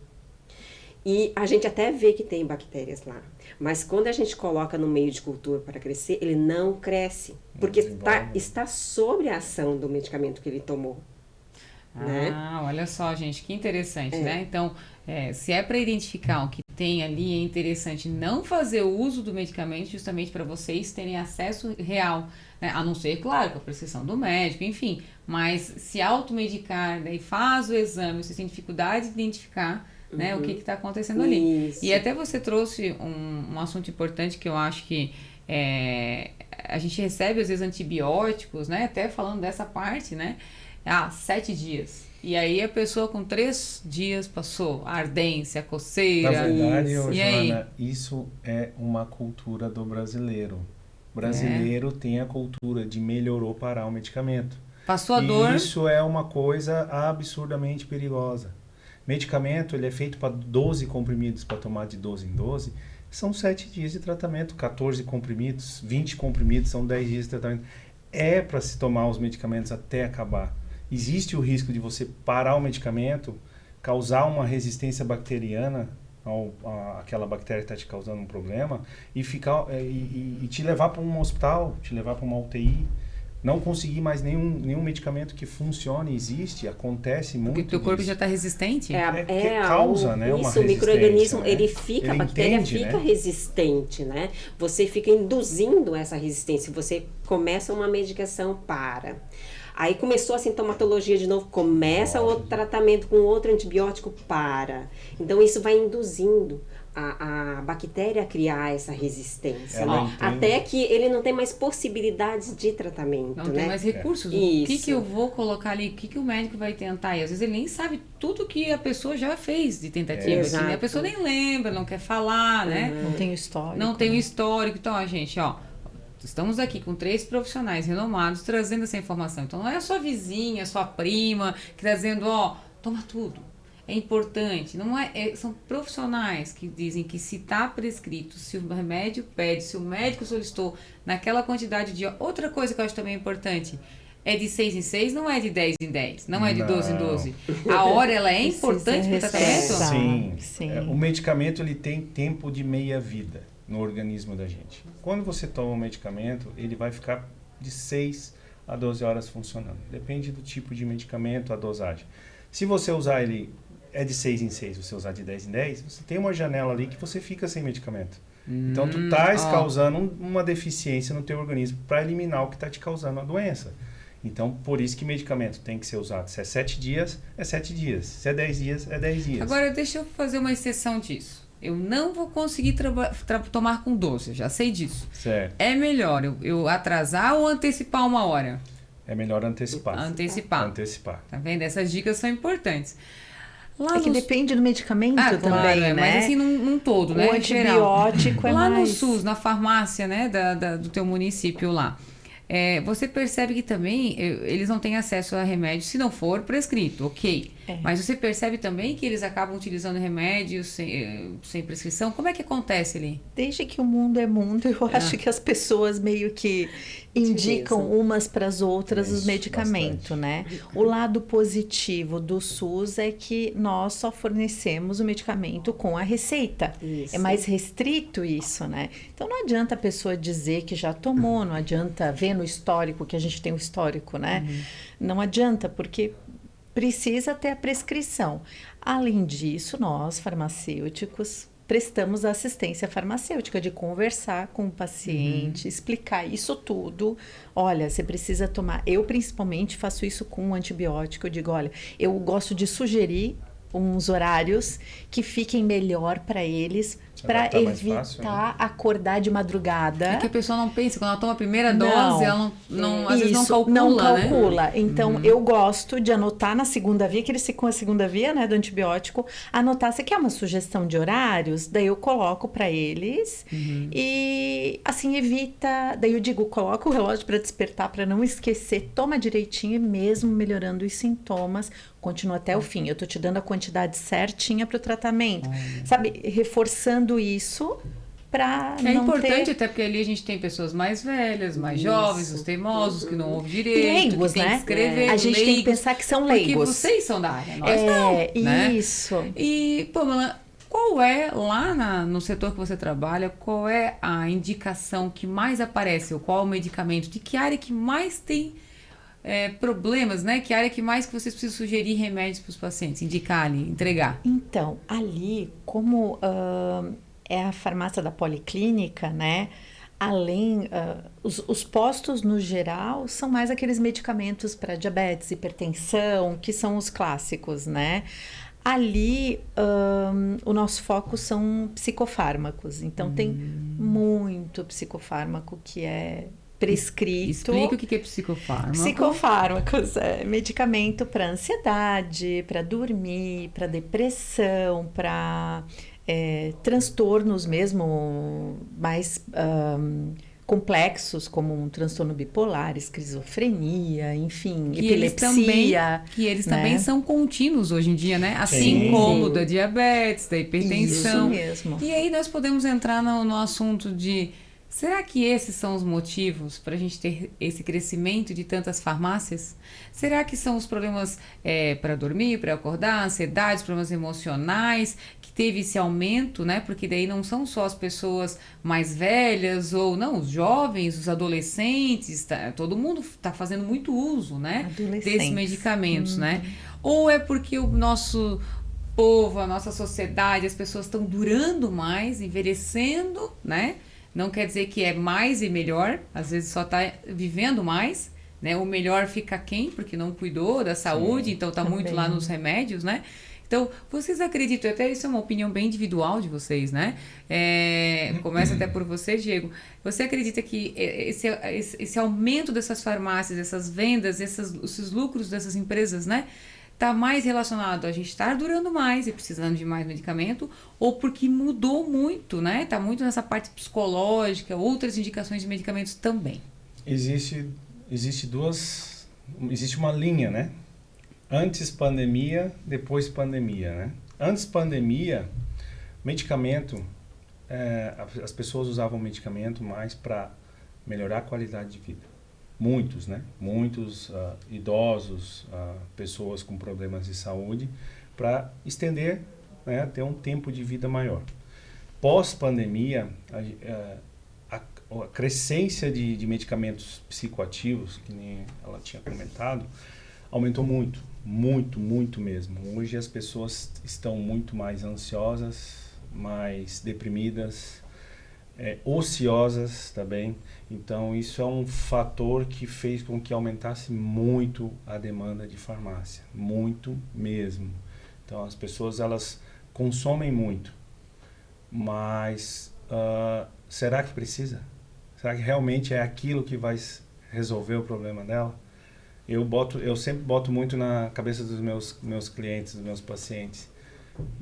E a gente até vê que tem bactérias lá. Mas quando a gente coloca no meio de cultura para crescer, ele não cresce. Porque está sob a ação do medicamento que ele tomou. Né? Olha só, gente, que interessante, né? Então, se é para identificar o que tem ali, é interessante não fazer o uso do medicamento justamente para vocês terem acesso real, né? A não ser, claro, com a prescrição do médico, enfim. Mas se automedicar, daí faz o exame, você tem dificuldade de identificar, né, o que está acontecendo ali. Isso. E até você trouxe um assunto importante que eu acho que a gente recebe às vezes antibióticos, né? Até falando dessa parte, né? 7 dias. E aí a pessoa com 3 dias passou a ardência, a coceira. Na verdade, e Joana, isso é uma cultura do brasileiro. O brasileiro tem a cultura de melhorou, parar o medicamento. Passou a dor. Isso é uma coisa absurdamente perigosa. Medicamento, ele é feito para 12 comprimidos, para tomar de 12 em 12. São 7 dias de tratamento, 14 comprimidos, 20 comprimidos, são 10 dias de tratamento. É para se tomar os medicamentos até acabar. Existe o risco de você parar o medicamento, causar uma resistência bacteriana àquela bactéria que está te causando um problema e te levar para um hospital, te levar para uma UTI. Não conseguir mais nenhum medicamento que funcione, acontece muito. Porque o teu corpo já está resistente? Causa, né, uma resistência. O micro-organismo, né? a bactéria fica resistente, né? Você fica induzindo essa resistência. Você começa uma medicação, Aí começou a sintomatologia de novo, começa outro tratamento com outro antibiótico, Então isso vai induzindo a bactéria a criar essa resistência, né? Até que ele não tem mais possibilidades de tratamento, não tem mais recursos. Isso. O que eu vou colocar ali? O que o médico vai tentar? E às vezes ele nem sabe tudo que a pessoa já fez de tentativa. Assim, né? A pessoa nem lembra, não quer falar, né? Não tem o histórico. Não tem o histórico. Então, gente, estamos aqui com 3 profissionais renomados trazendo essa informação. Então, não é a sua vizinha, a sua prima que está dizendo, toma tudo. É importante, são profissionais que dizem que se está prescrito, se o remédio pede, se o médico solicitou naquela quantidade de... Outra coisa que eu acho também importante, é de 6 em 6, não é de 10 em 10, não é de 12 em 12. A hora, ela é importante para o tratamento? Sim. O medicamento, ele tem tempo de meia-vida no organismo da gente. Quando você toma um medicamento, ele vai ficar de 6 a 12 horas funcionando. Depende do tipo de medicamento, a dosagem. Se você usar ele... de 6 em 6, você usar de 10 em 10, você tem uma janela ali que você fica sem medicamento. Então, tu estás causando uma deficiência no teu organismo para eliminar o que está te causando a doença. Então, por isso que medicamento tem que ser usado. Se é 7 dias, é 7 dias. Se é 10 dias, é 10 dias. Agora, deixa eu fazer uma exceção disso. Eu não vou conseguir tomar com 12, eu já sei disso. Certo. É melhor eu atrasar ou antecipar 1 hora? É melhor antecipar. Antecipar. Tá vendo? Essas dicas são importantes. Que depende do medicamento também, claro, né? Mas assim, num todo, né? O antibiótico lá no SUS, na farmácia, né? Do teu município lá. Você percebe que também eles não têm acesso a remédio se não for prescrito, ok. Mas você percebe também que eles acabam utilizando remédios sem prescrição? Como é que acontece ali? Desde que o mundo é mundo, eu acho que as pessoas meio que indicam umas para as outras os medicamentos, né? O lado positivo do SUS é que nós só fornecemos o medicamento com a receita. É mais restrito isso, né? Então não adianta a pessoa dizer que já tomou, não adianta ver no histórico, que a gente tem o histórico, né? Não adianta, porque precisa ter a prescrição. Além disso, nós, farmacêuticos, prestamos assistência farmacêutica de conversar com o paciente, explicar isso tudo. Olha, você precisa tomar... Eu, principalmente, faço isso com um antibiótico. Eu digo, olha, eu gosto de sugerir uns horários que fiquem melhor para eles, para evitar acordar de madrugada. É que a pessoa não pensa, quando ela toma a primeira dose, ela às vezes não calcula, não calcula. Né? Então, eu gosto de anotar na segunda via, que eles ficam a segunda via, né, do antibiótico, anotar, você quer uma sugestão de horários? Daí eu coloco para eles e, assim, evita... Daí eu digo, coloca o relógio para despertar, para não esquecer, toma direitinho e mesmo melhorando os sintomas, continua até o fim. Eu tô te dando a quantidade certinha para o tratamento. Sabe, reforçando isso para não importante, ter... até porque ali a gente tem pessoas mais velhas, mais jovens, os teimosos, que não ouvem direito, leigos, que tem né? que escrever. A gente tem que pensar que são leigos. Porque vocês são da área, nós não, né? Isso. E, Pamela, qual é, lá no setor que você trabalha, qual é a indicação que mais aparece, ou qual é o medicamento? De que área que mais tem problemas, né? Que área que mais que vocês precisam sugerir remédios para os pacientes, indicar ali, entregar? Então, ali, como é a farmácia da policlínica, né? Além, os postos no geral são mais aqueles medicamentos para diabetes, hipertensão, que são os clássicos, né? Ali, o nosso foco são psicofármacos. Então, tem muito psicofármaco que é prescrito. Explica o que é psicofármaco. Psicofármacos é medicamento para ansiedade, para dormir, para depressão, para transtornos mesmo mais complexos, como um transtorno bipolar, esquizofrenia, enfim, epilepsia. Eles também são contínuos hoje em dia, né? Assim como da diabetes, da hipertensão. Isso mesmo. E aí nós podemos entrar no assunto de... Será que esses são os motivos para a gente ter esse crescimento de tantas farmácias? Será que são os problemas para dormir, para acordar, ansiedade, problemas emocionais, que teve esse aumento, né? Porque daí não são só as pessoas mais velhas ou não, os jovens, os adolescentes, todo mundo está fazendo muito uso, né? Desses medicamentos, né? Ou é porque o nosso povo, a nossa sociedade, as pessoas estão durando mais, envelhecendo, né? Não quer dizer que é mais e melhor, às vezes só está vivendo mais, né? O melhor fica quem? Porque não cuidou da saúde, então está muito lá nos remédios, né? Então, vocês acreditam, até isso é uma opinião bem individual de vocês, né? Começa até por você, Diego. Você acredita que esse aumento dessas farmácias, essas vendas, esses lucros dessas empresas, né? Está mais relacionado a gente estar durando mais e precisando de mais medicamento, ou porque mudou muito, né? Está muito nessa parte psicológica, outras indicações de medicamentos também. Existe uma linha, né? Antes pandemia, depois pandemia, né? Antes pandemia, medicamento, as pessoas usavam medicamento mais para melhorar a qualidade de vida. Muitos, né? Muitos idosos, pessoas com problemas de saúde, para estender, né? Ter um tempo de vida maior. Pós-pandemia, a crescência de medicamentos psicoativos, que nem ela tinha comentado, aumentou muito, muito, muito mesmo. Hoje as pessoas estão muito mais ansiosas, mais deprimidas, ociosas também. Então isso é um fator que fez com que aumentasse muito a demanda de farmácia, muito mesmo. Então as pessoas, elas consomem muito, mas será que precisa? Será que realmente é aquilo que vai resolver o problema dela? Eu sempre boto muito na cabeça dos meus clientes, dos meus pacientes.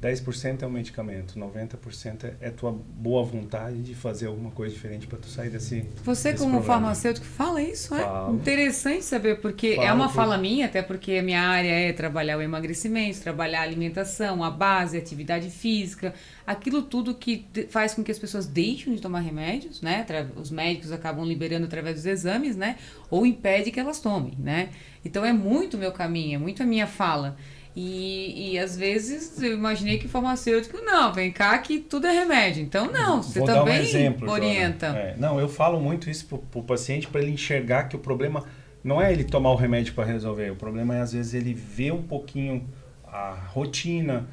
10% é um medicamento, 90% é tua boa vontade de fazer alguma coisa diferente para tu sair desse Você como problema. Farmacêutico fala isso, Falo. Interessante saber, porque é uma fala minha, até porque a minha área é trabalhar o emagrecimento, trabalhar a alimentação, a base, a atividade física, aquilo tudo que faz com que as pessoas deixem de tomar remédios, né? Os médicos acabam liberando através dos exames, né? Ou impede que elas tomem, né? Então é muito o meu caminho, é muito a minha fala. E às vezes eu imaginei que o farmacêutico, não, vem cá que tudo é remédio. Então não, você também dar um exemplo, orienta. Não, eu falo muito isso pro paciente para ele enxergar que o problema não é ele tomar o remédio para resolver. O problema é às vezes ele ver um pouquinho a rotina,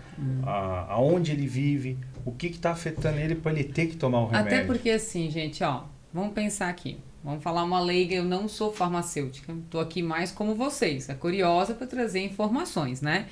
aonde ele vive, o que está afetando ele para ele ter que tomar o remédio. Até porque assim, gente, vamos pensar aqui. Vamos falar uma leiga, eu não sou farmacêutica, estou aqui mais como vocês, curiosa para trazer informações, né?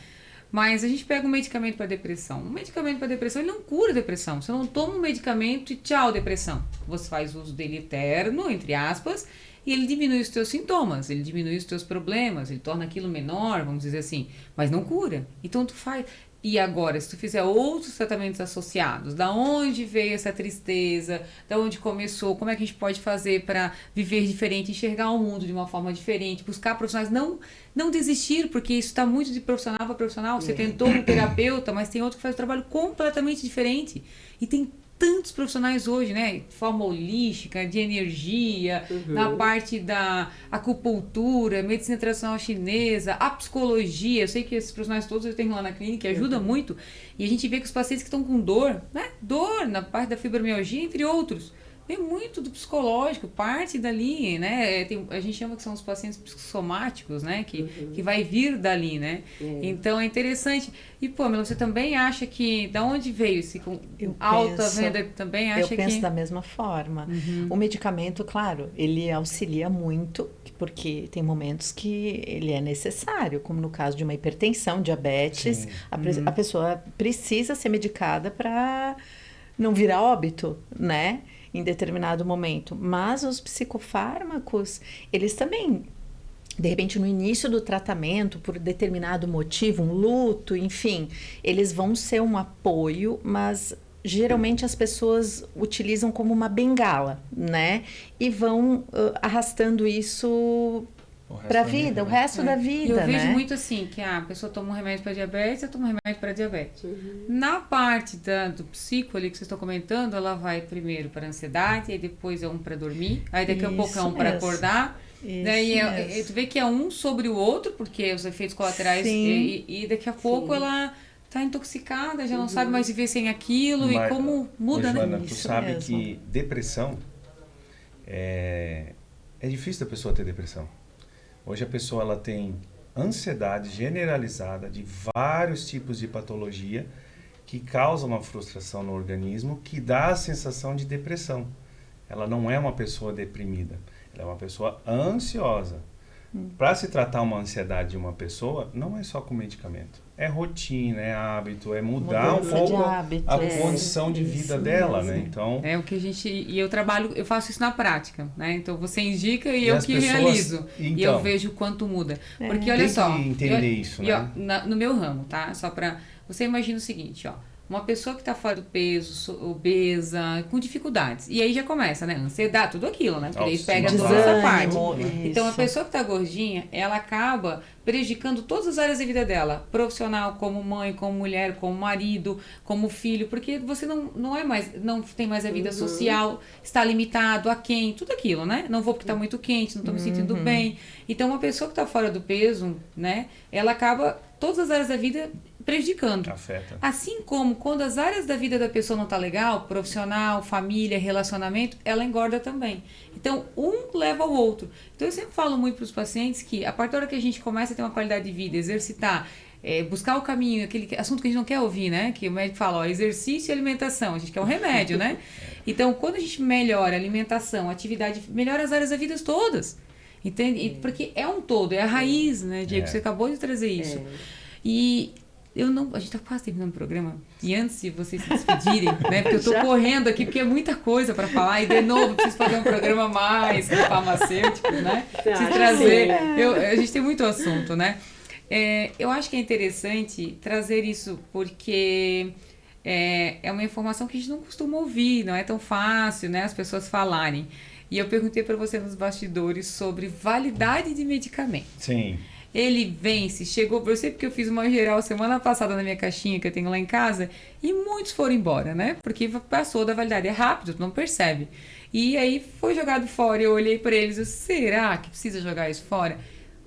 Mas a gente pega um medicamento para depressão. Um medicamento para depressão, ele não cura a depressão. Você não toma um medicamento e tchau, depressão. Você faz uso dele eterno, entre aspas, e ele diminui os teus sintomas, ele diminui os teus problemas, ele torna aquilo menor, vamos dizer assim, mas não cura. Então tu faz... E agora, se tu fizer outros tratamentos associados, da onde veio essa tristeza, da onde começou, como é que a gente pode fazer para viver diferente, enxergar o mundo de uma forma diferente, buscar profissionais, não desistir, porque isso está muito de profissional para profissional. Você tentou um terapeuta, mas tem outro que faz um trabalho completamente diferente. E tem tantos profissionais hoje, né? De forma holística, de energia, na parte da acupuntura, medicina tradicional chinesa, a psicologia. Eu sei que esses profissionais todos eu tenho lá na clínica, ajudam muito. E a gente vê que os pacientes que estão com dor, né? Dor na parte da fibromialgia, entre outros. Vem muito do psicológico, parte dali, né? A gente chama que são os pacientes psicossomáticos, né? Que vai vir dali, né? Então é interessante. E, pô, você também acha que... Da onde veio esse alta venda? Também acha eu penso da mesma forma. O medicamento, claro, ele auxilia muito, porque tem momentos que ele é necessário, como no caso de uma hipertensão, diabetes. A pessoa precisa ser medicada para não virar óbito, né? Em determinado momento. Mas os psicofármacos, eles também, de repente, no início do tratamento, por determinado motivo, um luto, enfim, eles vão ser um apoio, mas geralmente as pessoas utilizam como uma bengala, né? E vão arrastando isso para a vida, o resto da vida, eu vejo né? muito assim, que a pessoa toma um remédio para diabetes, eu tomo um remédio para diabetes. Na parte do psico ali que vocês estão comentando, ela vai primeiro para ansiedade, aí depois é um para dormir, aí daqui a pouco é um para acordar. Daí tu vê que é um sobre o outro, porque os efeitos colaterais, e daqui a pouco ela tá intoxicada, já não sabe mais viver sem aquilo. Mas, e como muda, Joana, né? Tu sabe que depressão é difícil da pessoa ter depressão. Hoje a pessoa ela tem ansiedade generalizada de vários tipos de patologia que causam uma frustração no organismo que dá a sensação de depressão. Ela não é uma pessoa deprimida, ela é uma pessoa ansiosa. Para se tratar uma ansiedade de uma pessoa, não é só com medicamento. É rotina, é hábito, é mudar um pouco a condição de vida dela, né? Então, é o que a gente... E eu faço isso na prática, né? Então você indica e eu que realizo. Então, e eu vejo o quanto muda. Porque olha só... Tem que entender isso, né? Ó, no meu ramo, tá? Só para... Você imagina o seguinte, ó. Uma pessoa que está fora do peso, obesa, com dificuldades. E aí já começa, né? Ansiedade, tudo aquilo, né? Porque aí pega toda essa parte. Então, a pessoa que está gordinha, ela acaba prejudicando todas as áreas da vida dela. Profissional, como mãe, como mulher, como marido, como filho. Porque você não tem mais a vida social, está limitado a quem? Tudo aquilo, né? Não vou porque está muito quente, não estou me sentindo bem. Então, uma pessoa que está fora do peso, né? Ela acaba todas as áreas da vida prejudicando. Afeta. Assim como quando as áreas da vida da pessoa não tá legal, profissional, família, relacionamento, ela engorda também. Então, um leva ao outro. Então, eu sempre falo muito para os pacientes que a partir da hora que a gente começa a ter uma qualidade de vida, exercitar, buscar o caminho, aquele assunto que a gente não quer ouvir, né? Que o médico fala, ó, exercício e alimentação, a gente quer um remédio, né? Então, quando a gente melhora a alimentação, a atividade, melhora as áreas da vida todas. Entende? Porque é um todo, é a raiz, né, Diego? Você acabou de trazer isso. E a gente tá quase terminando o programa. E antes de vocês se despedirem, né? Porque eu tô correndo aqui, porque é muita coisa para falar. E de novo, preciso fazer um programa mais farmacêutico, né? Preciso trazer. A gente tem muito assunto, né? Eu acho que é interessante trazer isso, porque é uma informação que a gente não costuma ouvir, não é tão fácil, né? As pessoas falarem. E eu perguntei para você nos bastidores sobre validade de medicamento. Sim. Ele vence, chegou, eu sei porque eu fiz uma geral semana passada na minha caixinha que eu tenho lá em casa e muitos foram embora, né? Porque passou da validade, é rápido, tu não percebe. E aí foi jogado fora, eu olhei para eles e disse, será que precisa jogar isso fora?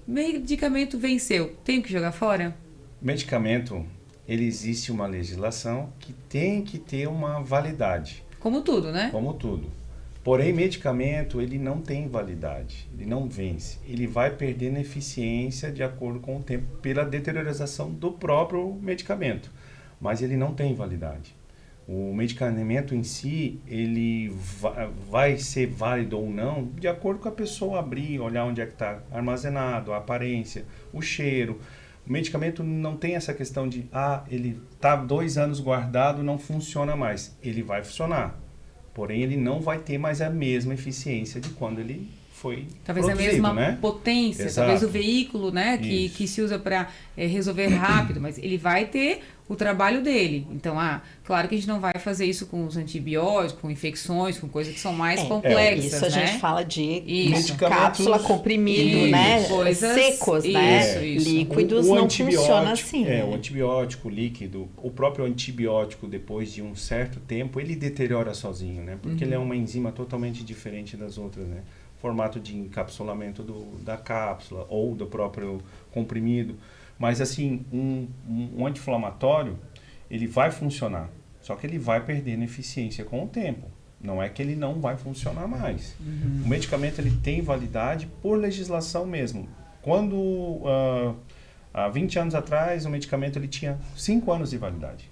Medicamento venceu, tenho que jogar fora? Medicamento, ele existe uma legislação que tem que ter uma validade. Como tudo, né? Como tudo. Porém, medicamento, ele não tem validade, ele não vence. Ele vai perdendo eficiência de acordo com o tempo, pela deteriorização do próprio medicamento. Mas ele não tem validade. O medicamento em si, ele vai ser válido ou não, de acordo com a pessoa abrir, olhar onde é que está armazenado, a aparência, o cheiro. O medicamento não tem essa questão de, ele está 2 anos guardado, não funciona mais. Ele vai funcionar, porém ele não vai ter mais a mesma eficiência de quando ele foi talvez produzido, a mesma potência, Exato. talvez o veículo, né, que se usa para resolver rápido, mas ele vai ter o trabalho dele. Então, claro que a gente não vai fazer isso com os antibióticos, com infecções, com coisas que são mais complexas, isso a né? gente fala de medicamentos, cápsula, comprimido, né? Coisas secos, né? Isso. Líquidos o não funciona assim. O antibiótico líquido, o próprio antibiótico, depois de um certo tempo, ele deteriora sozinho, né? Porque ele é uma enzima totalmente diferente das outras, né? Formato de encapsulamento da cápsula ou do próprio comprimido. Mas, assim, um anti-inflamatório, ele vai funcionar, só que ele vai perdendo eficiência com o tempo. Não é que ele não vai funcionar mais. O medicamento, ele tem validade por legislação mesmo. Quando, há 20 anos atrás, o medicamento ele tinha 5 anos de validade.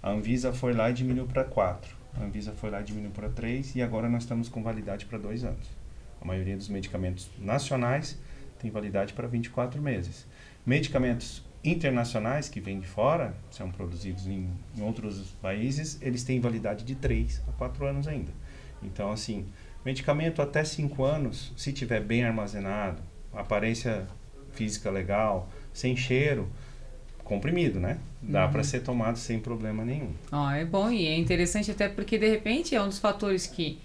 A Anvisa foi lá e diminuiu para 4. A Anvisa foi lá e diminuiu para 3 e agora nós estamos com validade para 2 anos. A maioria dos medicamentos nacionais tem validade para 24 meses. Medicamentos internacionais que vêm de fora, são produzidos em outros países, eles têm validade de 3 a 4 anos ainda. Então, assim, medicamento até 5 anos, se tiver bem armazenado, aparência física legal, sem cheiro, comprimido, né? Dá para ser tomado sem problema nenhum. É bom e é interessante até porque, de repente, é um dos fatores que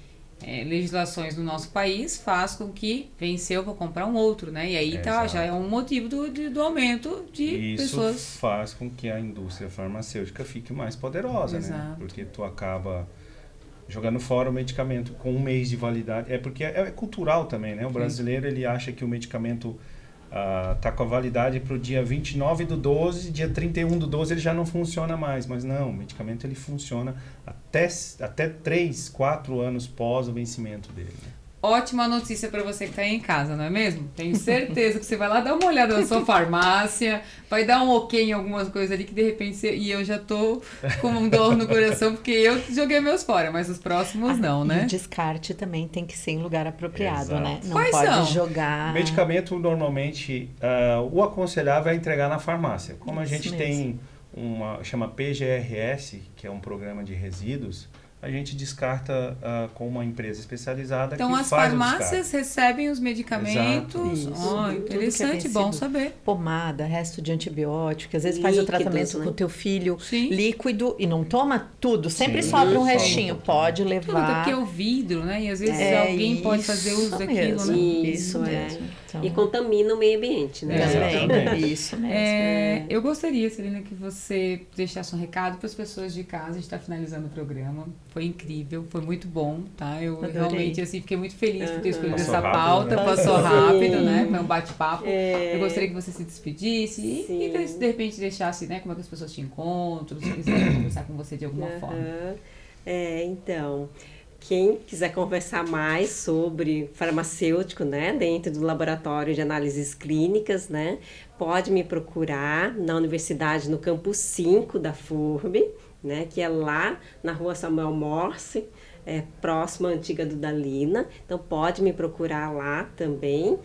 legislações do nosso país faz com que venceu para comprar um outro, né? E aí já é um motivo do aumento de pessoas. Isso faz com que a indústria farmacêutica fique mais poderosa, né? Porque tu acaba jogando fora o medicamento com 1 mês de validade. Porque é cultural também, né? O brasileiro, ele acha que o medicamento tá com a validade para o dia 29/12, dia 31/12 ele já não funciona mais. Mas não, o medicamento ele funciona até 3, 4 anos pós o vencimento dele, né? Ótima notícia para você que está aí em casa, não é mesmo? Tenho certeza que você vai lá dar uma olhada na sua farmácia, vai dar um ok em algumas coisas ali que de repente e eu já tô com um dor no coração porque eu joguei meus fora, mas os próximos não, né? E o descarte também tem que ser em lugar apropriado, né? Não Quais pode são? jogar. Medicamento, normalmente, o aconselhável é entregar na farmácia. Como a gente tem chama PGRS, que é um programa de resíduos, a gente descarta com uma empresa especializada então, que as faz farmácias recebem os medicamentos. Interessante, bom saber. Pomada, resto de antibiótico, às vezes faz o tratamento com o teu filho líquido e não toma tudo, sempre sobra um restinho, pode levar. Tudo, porque é o vidro, né? E às vezes alguém pode fazer uso daquilo, né? Isso mesmo. Então, e contamina o meio ambiente, né? Isso mesmo. Eu gostaria, Celina, que você deixasse um recado para as pessoas de casa. A gente está finalizando o programa. Foi incrível, foi muito bom, tá? Eu realmente fiquei muito feliz por ter escolhido essa pauta. Passou rápido, né? Foi um bate-papo. Eu gostaria que você se despedisse e de repente deixasse, né? Como é que as pessoas te encontram, se quiserem conversar com você de alguma forma. Então, quem quiser conversar mais sobre farmacêutico, né, dentro do laboratório de análises clínicas, né, pode me procurar na universidade, no campus 5 da FURB, né, que é lá na rua Samuel Morse, próximo à antiga Dudalina. Então, pode me procurar lá também,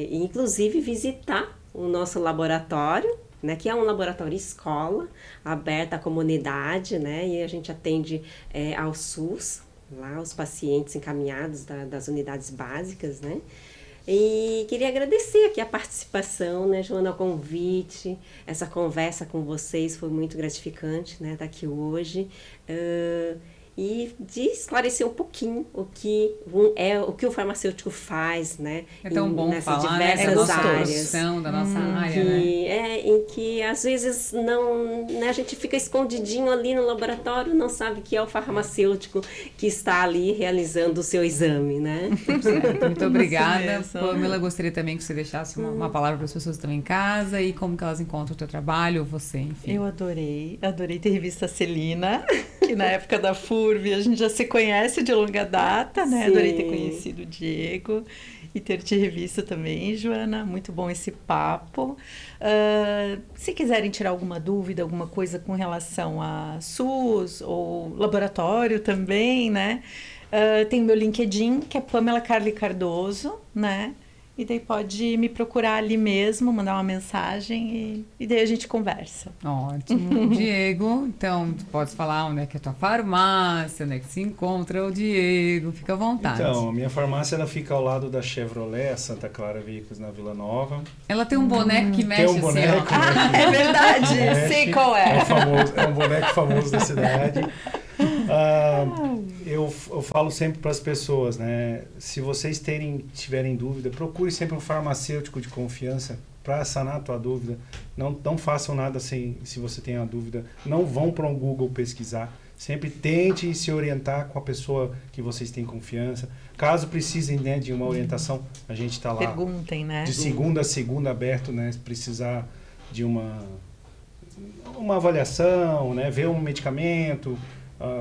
inclusive visitar o nosso laboratório, né, que é um laboratório escola, aberto à comunidade, né, e a gente atende ao SUS, lá os pacientes encaminhados das unidades básicas, né. E queria agradecer aqui a participação, né, Joana, o convite, essa conversa com vocês foi muito gratificante, né, estar aqui hoje. E de esclarecer um pouquinho o que o farmacêutico faz, né? É tão bom nessas falar, diversas áreas da nossa área, né? Em que às vezes não, né, a gente fica escondidinho ali no laboratório, não sabe que é o farmacêutico que está ali realizando o seu exame, né? Certo, muito obrigada. Pamela, gostaria também que você deixasse uma palavra para as pessoas que estão em casa e como que elas encontram o teu trabalho, ou você, enfim. Eu adorei ter revista Celina, que na época da FURB a gente já se conhece de longa data, né? Sim. Adorei ter conhecido o Diego e ter te revisto também, Joana. Muito bom esse papo. Se quiserem tirar alguma dúvida, alguma coisa com relação a SUS ou laboratório também, né? Tem o meu LinkedIn, que é Pamela Carli Cardoso, né? E daí pode me procurar ali mesmo, mandar uma mensagem e daí a gente conversa. Ótimo. Diego, então, tu pode falar onde é que é a tua farmácia, onde é que se encontra o Diego, fica à vontade. Então, a minha farmácia ela fica ao lado da Chevrolet, Santa Clara Veículos, na Vila Nova. Ela tem um boneco que mexe Tem um boneco, assim, ó. É verdade, sei qual é. É um boneco famoso da cidade. Eu falo sempre para as pessoas, né? Se vocês tiverem dúvida, procure sempre um farmacêutico de confiança para sanar a tua dúvida. Não façam nada se você tem a dúvida. Não vão para um Google pesquisar. Sempre tente se orientar com a pessoa que vocês têm confiança. Caso precisem, né, de uma orientação, a gente está lá. Perguntem, né? De segunda a segunda aberto, né? Se precisar de uma avaliação, né? Ver um medicamento,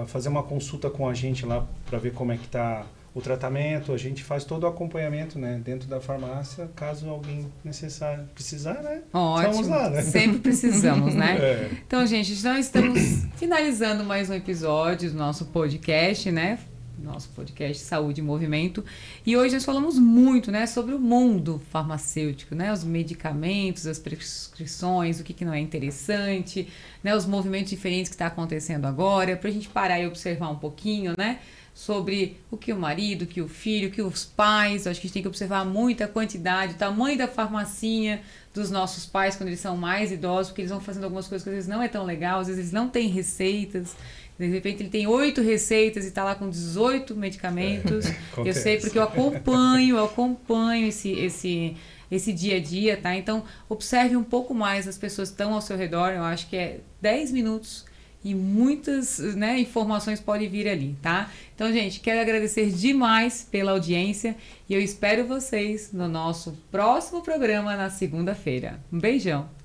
fazer uma consulta com a gente lá para ver como é que está o tratamento. A gente faz todo o acompanhamento, né, dentro da farmácia, caso alguém precisar, né? Ótimo. Estamos lá, né? Sempre precisamos, né? É. Então, gente, nós estamos finalizando mais um episódio do nosso podcast, né? Nosso podcast Saúde em Movimento. E hoje nós falamos muito, né, sobre o mundo farmacêutico, né? Os medicamentos, as prescrições, o que não é interessante, né? Os movimentos diferentes que está acontecendo agora, para a gente parar e observar um pouquinho, né? Sobre o que o marido, o que o filho, o que os pais. Acho que a gente tem que observar muito a quantidade, o tamanho da farmacinha dos nossos pais quando eles são mais idosos, porque eles vão fazendo algumas coisas que às vezes não é tão legal, às vezes eles não têm receitas. De repente ele tem 8 receitas e está lá com 18 medicamentos. Eu sei porque eu acompanho esse dia a dia, tá? Então, observe um pouco mais as pessoas que estão ao seu redor. Eu acho que é 10 minutos e muitas, né, informações podem vir ali, tá? Então, gente, quero agradecer demais pela audiência e eu espero vocês no nosso próximo programa na segunda-feira. Um beijão!